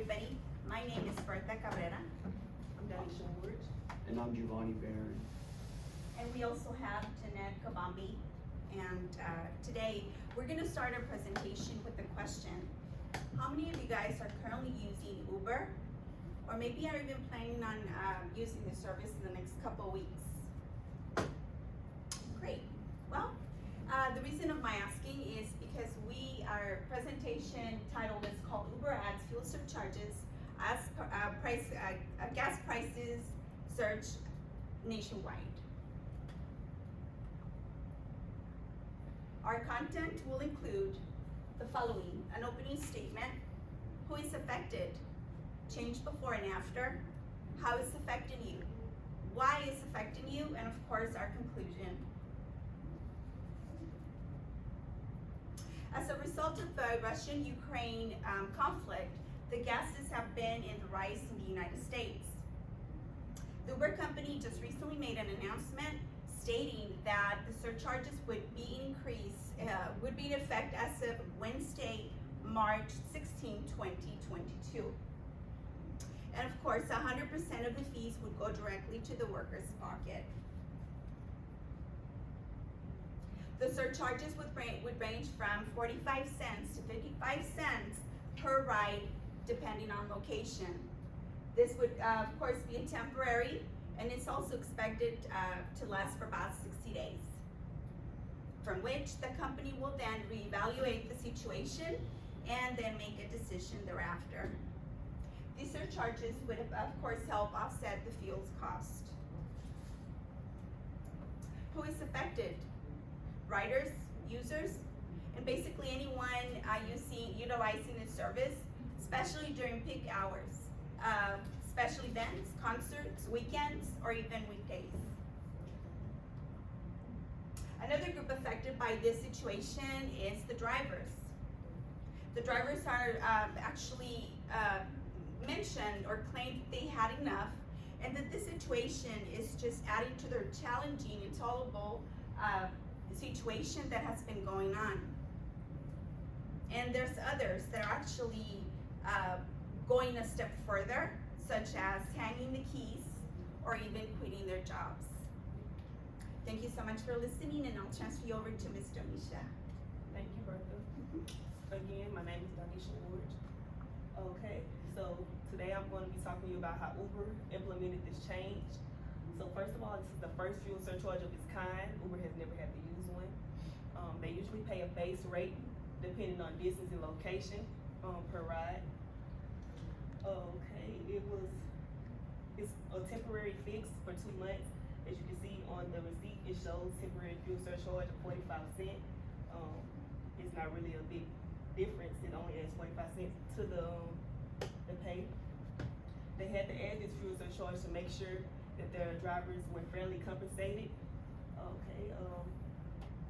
everybody. My name is Bertha Cabrera. I'm Donnesha Wolridge. And I'm Giovanni Baron. And we also have Janete Kavambi. And today we're going to start our presentation with the question: how many of you guys are currently using Uber? Or maybe are even planning on using the service in the next couple of weeks? Great. Well, the reason of my asking is because our presentation title is called Uber Adds Fuel Surcharges as Gas Prices Surge Nationwide. Our content will include the following: an opening statement, who is affected, change before and after, how it's affecting you, why it's affecting you, and of course our conclusion. As a result of the Russian-Ukraine conflict, the gases have been in the rise in the United States. The Uber company just recently made an announcement stating that the surcharges would be in effect as of Wednesday, March 16, 2022. And of course, 100% of the fees would go directly to the worker's pocket. The surcharges would range from 45 cents to 55 cents per ride, depending on location. This would, of course, be a temporary, and it's also expected to last for about 60 days, from which the company will then reevaluate the situation and then make a decision thereafter. These surcharges would, of course, help offset the fuel's cost. Who is affected? Riders, users, and basically anyone utilizing the service, especially during peak hours, special events, concerts, weekends, or even weekdays. Another group affected by this situation is the drivers. The drivers are actually mentioned or claimed that they had enough, and that this situation is just adding to their challenging, intolerable situation that has been going on. And there's others that are actually going a step further, such as hanging the keys or even quitting their jobs. Thank you so much for listening, and I'll transfer you over to Ms. Donnesha. Thank you, Bertha. Again, my name is Donnesha Wolridge. Okay, so today I'm going to be talking to you about how Uber implemented this change. So first of all, this is the first fuel surcharge of its kind. Uber has never had to use one. They usually pay a base rate depending on distance and location per ride. Okay, it's a temporary fix for 2 months. As you can see on the receipt, it shows temporary fuel surcharge of 45 cents. It's not really a big difference. It only adds 45 cents to the pay. They had to add this fuel surcharge to make sure that their drivers were fairly compensated. Okay,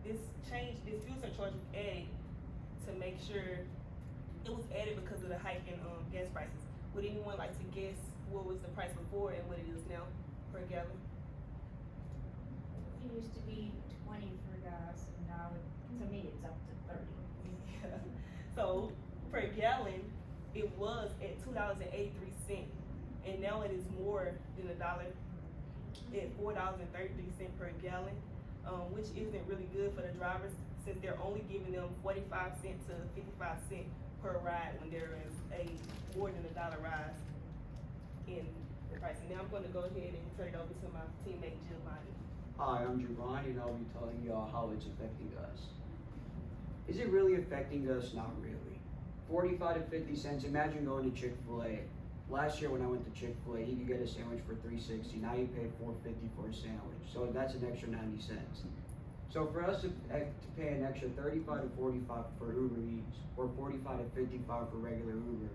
this fuel surcharge was added to make sure it was added because of the hike in gas prices. Would anyone like to guess what was the price before and what it is now per gallon? It used to be 20 for gas, and now to me it's up to 30. Yeah. So per gallon, it was at $2.83, and now it is more than $1 at $4.33 per gallon, which isn't really good for the drivers, since they're only giving them 45 cents to 55 cents per ride when there is a more than $1 rise in the price. And now I'm going to go ahead and turn it over to my teammate Giovanni. Hi, I'm Giovanni, and I'll be telling you how it's affecting us. Is it really affecting us? Not really. 45 to 50 cents. Imagine going to Chick-fil-A. Last year when I went to Chick-fil-A, you could get a sandwich for $3.60. Now you pay $4.50 for a sandwich. So that's an extra 90 cents. So for us to pay an extra 35 to 45 for Uber Eats, or 45 to 55 for regular Uber,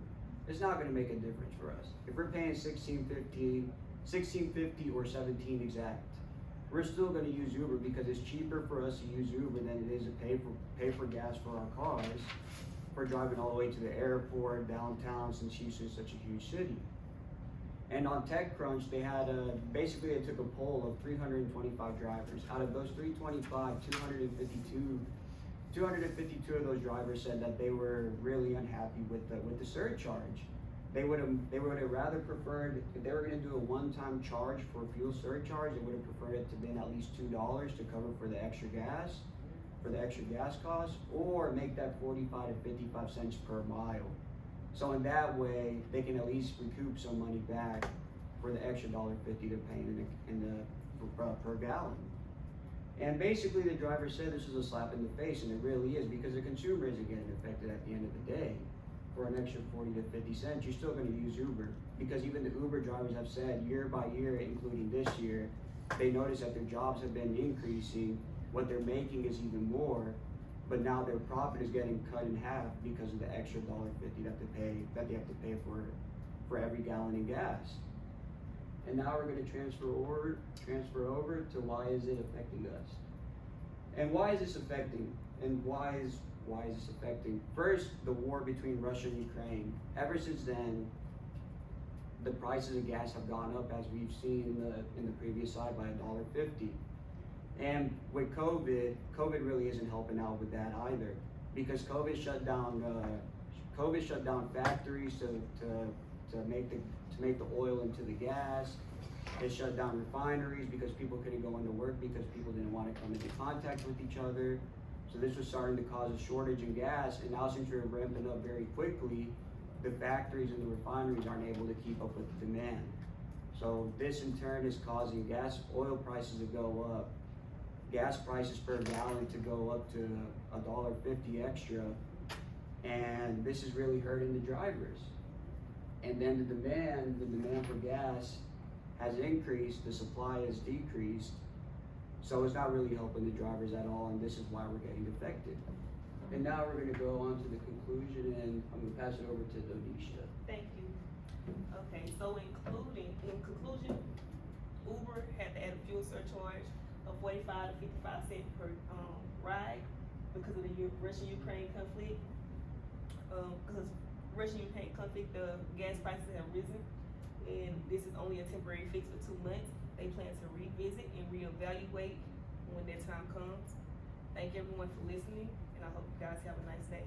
it's not going to make a difference for us. If we're paying $16.50 or $17 exact, we're still going to use Uber because it's cheaper for us to use Uber than it is to pay for gas for our cars, for driving all the way to the airport, downtown, since Houston is such a huge city. And on TechCrunch, they had basically they took a poll of 325 drivers. Out of those 325, 252 of those drivers said that they were really unhappy with the surcharge. they would have rather preferred, if they were gonna do a one-time charge for fuel surcharge, they would have preferred it to been at least $2 to cover for the extra gas costs, or make that 45 to 55 cents per mile. So in that way, they can at least recoup some money back for the extra $1.50 they're paying per gallon. And basically the driver said this was a slap in the face, and it really is, because the consumer isn't getting affected at the end of the day. For an extra 40 to 50 cents, you're still gonna use Uber, because even the Uber drivers have said year by year, including this year, they notice that their jobs have been increasing, what they're making is even more, but now their profit is getting cut in half because of the extra $1.50 that they have to pay for every gallon of gas. And now we're gonna transfer over to why is it affecting us? And why is this affecting? And why is this affecting? First, the war between Russia and Ukraine. Ever since then, the prices of gas have gone up, as we've seen in the previous slide, by $1.50. And with COVID really isn't helping out with that either, because COVID shut down factories to make the oil into the gas. It shut down refineries because people couldn't go into work because people didn't want to come into contact with each other. So this was starting to cause a shortage in gas, and now since we're ramping up very quickly, the factories and the refineries aren't able to keep up with the demand. So this in turn is causing oil prices to go up, gas prices per gallon to go up to $1.50 extra, and this is really hurting the drivers. And then the demand for gas has increased, the supply has decreased, so it's not really helping the drivers at all, and this is why we're getting affected. And now we're gonna go on to the conclusion, and I'm gonna pass it over to Donnesha. Thank you. Okay, so in conclusion, Uber had to add a fuel surcharge of 45 to 55 cents per ride because of the Russia-Ukraine conflict. Because Russia-Ukraine conflict, the gas prices have risen, and this is only a temporary fix for 2 months. They plan to revisit and reevaluate when that time comes. Thank everyone for listening, and I hope you guys have a nice day.